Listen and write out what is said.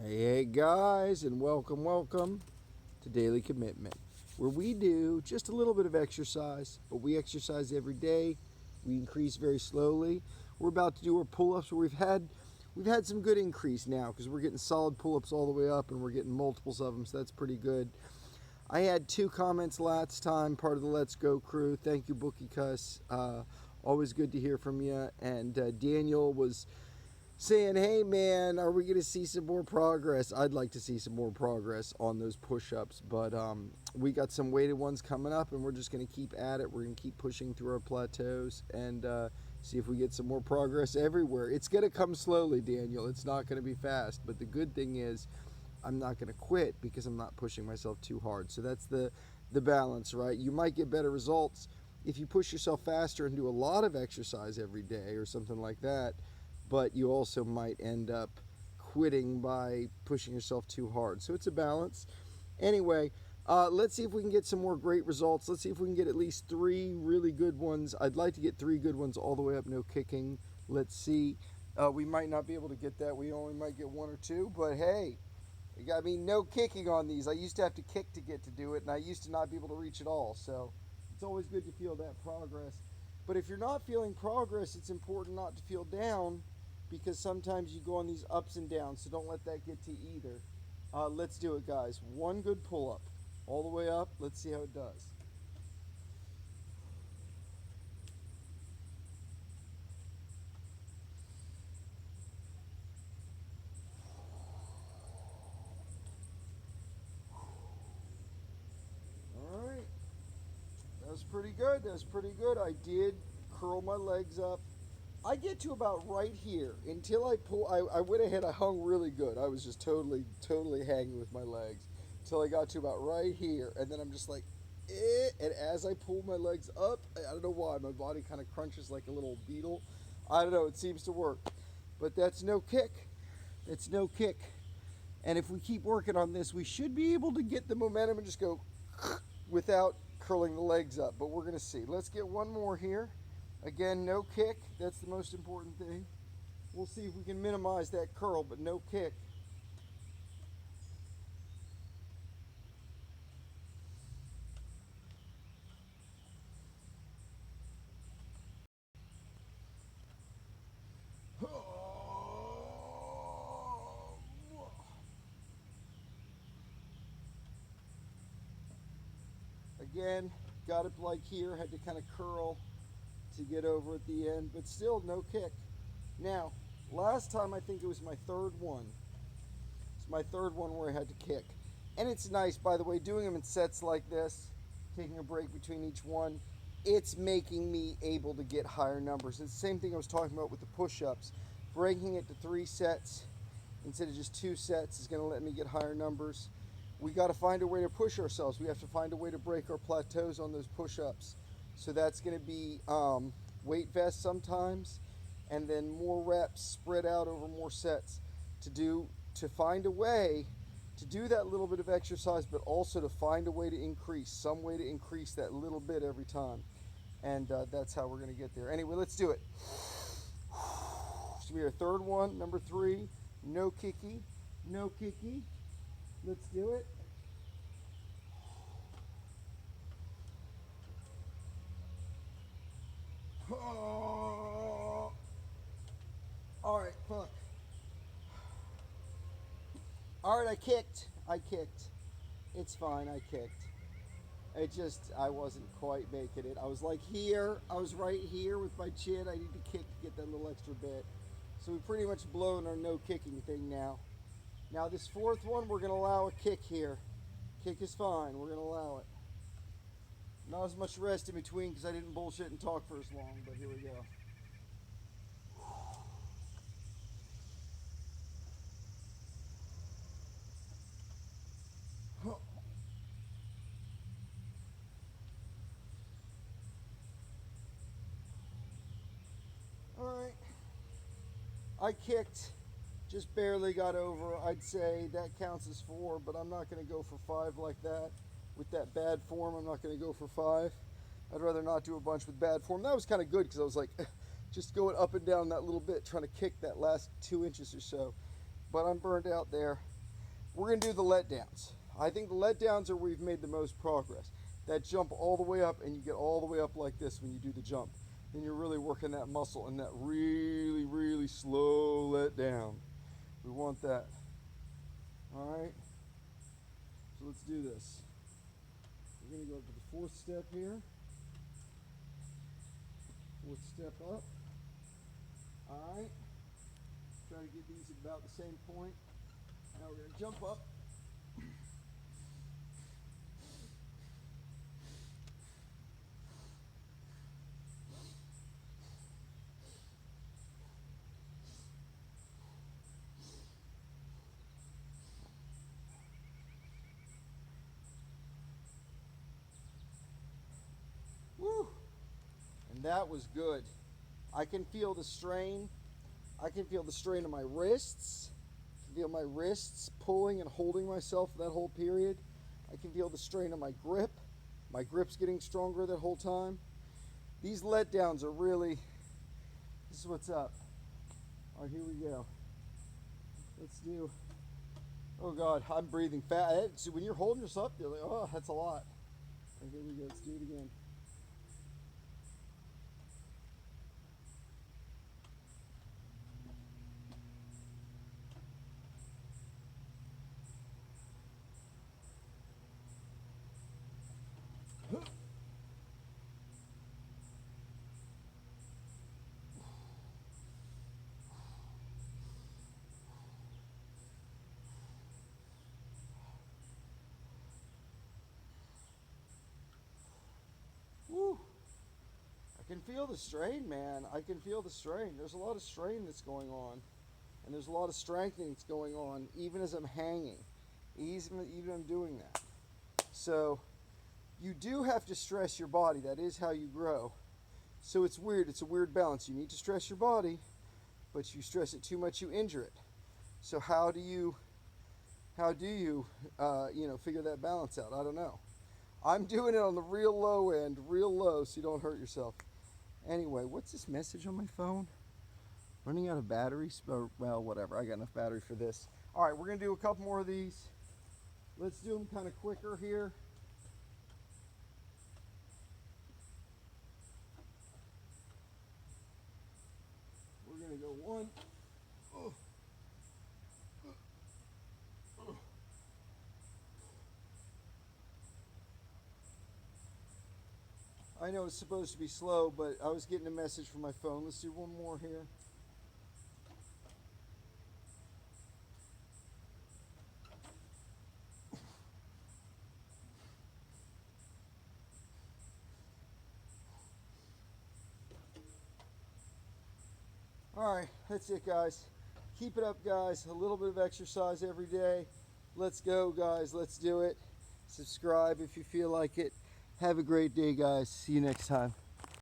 Hey guys, and welcome to Daily Commitment, where we do just a little bit of exercise, but we exercise every day. We increase very slowly. We're about to do our pull-ups, where we've had some good increase now because we're getting solid pull-ups all the way up, and we're getting multiples of them, so that's pretty good. I had 2 comments last time, part of the Let's Go crew. Thank you, Bookie Cuss. Always good to hear from you. And Daniel was saying, hey man, are we going to see some more progress? I'd like to see some more progress on those push-ups, but we got some weighted ones coming up, and we're just going to keep at it. We're going to keep pushing through our plateaus and see if we get some more progress everywhere. It's going to come slowly, Daniel. It's not going to be fast, but the good thing is I'm not going to quit because I'm not pushing myself too hard. So that's the balance, right? You might get better results if you push yourself faster and do a lot of exercise every day or something like that, but you also might end up quitting by pushing yourself too hard. So it's a balance. Anyway, let's see if we can get some more great results. Let's see if we can get at least 3 really good ones. I'd like to get 3 good ones all the way up, no kicking. Let's see. We might not be able to get that. We only might get 1 or 2, but hey, I mean, no kicking on these. I used to have to kick to get to do it, and I used to not be able to reach at all. So it's always good to feel that progress. But if you're not feeling progress, it's important not to feel down, because sometimes you go on these ups and downs, so don't let that get to you either. Let's do it, guys. 1 good pull-up all the way up. Let's see how it does. All right. That was pretty good. That was pretty good. I did curl my legs up. I get to about right here until I pull. I went ahead. I hung really good. I was just totally hanging with my legs until I got to about right here, and then I'm just like, eh. And as I pull my legs up, I don't know why my body kind of crunches like a little beetle. I don't know. It seems to work, but that's no kick. It's no kick. And if we keep working on this, we should be able to get the momentum and just go without curling the legs up. But we're gonna see. Let's get 1 more here. Again, no kick. That's the most important thing. We'll see if we can minimize that curl, but no kick. Again, got it like here. Had to kind of curl to get over at the end, but still no kick. Now, last time I think it was my 3rd one. It's my 3rd one where I had to kick. And it's nice, by the way, doing them in sets like this, taking a break between each one, it's making me able to get higher numbers. It's the same thing I was talking about with the push-ups. Breaking it to 3 sets instead of just 2 sets is going to let me get higher numbers. We got to find a way to push ourselves. We have to find a way to break our plateaus on those push-ups. So that's going to be weight vests sometimes, and then more reps spread out over more sets to find a way to do that little bit of exercise, but also to find a way to increase, some way to increase that little bit every time. And that's how we're going to get there. Anyway, let's do it. So we are 3rd one, number 3, no kicky, no kicky. Let's do it. Oh. All right, fuck. All right, I kicked. It's fine, I kicked. I wasn't quite making it. I was like here. I was right here with my chin. I need to kick to get that little extra bit. So we pretty much blown our no kicking thing now. Now this 4th one, we're going to allow a kick here. Kick is fine. We're going to allow it. Not as much rest in between because I didn't bullshit and talk for as long, but here we go. Alright. I kicked, just barely got over. I'd say that counts as 4, but I'm not going to go for 5 like that. With that bad form, I'm not going to go for 5. I'd rather not do a bunch with bad form. That was kind of good because I was like just going up and down that little bit, trying to kick that last 2 inches or so. But I'm burned out there. We're gonna do the letdowns. I think the letdowns are where we've made the most progress. That jump all the way up, and you get all the way up like this when you do the jump. Then you're really working that muscle and that really, really slow letdown. We want that. All right, so let's do this. We're gonna go up to the 4th step here. 4th step up. All right, try to get these at about the same point. Now we're gonna jump up. Woo! And that was good. I can feel the strain. I can feel the strain of my wrists. I can feel my wrists pulling and holding myself that whole period. I can feel the strain of my grip. My grip's getting stronger that whole time. These letdowns are really, this is what's up. All right, here we go. Let's do, oh God, I'm breathing fast. See, when you're holding yourself up, you're like, oh, that's a lot. All right, here we go, let's do it again. Woo! I can feel the strain, man. I can feel the strain. There's a lot of strain that's going on. And there's a lot of strengthening that's going on, even as I'm hanging. Even I'm doing that. So, you do have to stress your body. That is how you grow. So it's weird. It's a weird balance. You need to stress your body, but you stress it too much, you injure it. So how do you figure that balance out? I don't know. I'm doing it on the real low end, real low, so you don't hurt yourself. Anyway, what's this message on my phone? Running out of batteries? Well, whatever. I got enough battery for this. All right, we're going to do a couple more of these. Let's do them kind of quicker here. We're going to go 1. Oh. I know it's supposed to be slow, but I was getting a message from my phone. Let's do one more here. All right, that's it, guys. Keep it up, guys. A little bit of exercise every day. Let's go, guys. Let's do it. Subscribe if you feel like it. Have a great day, guys. See you next time.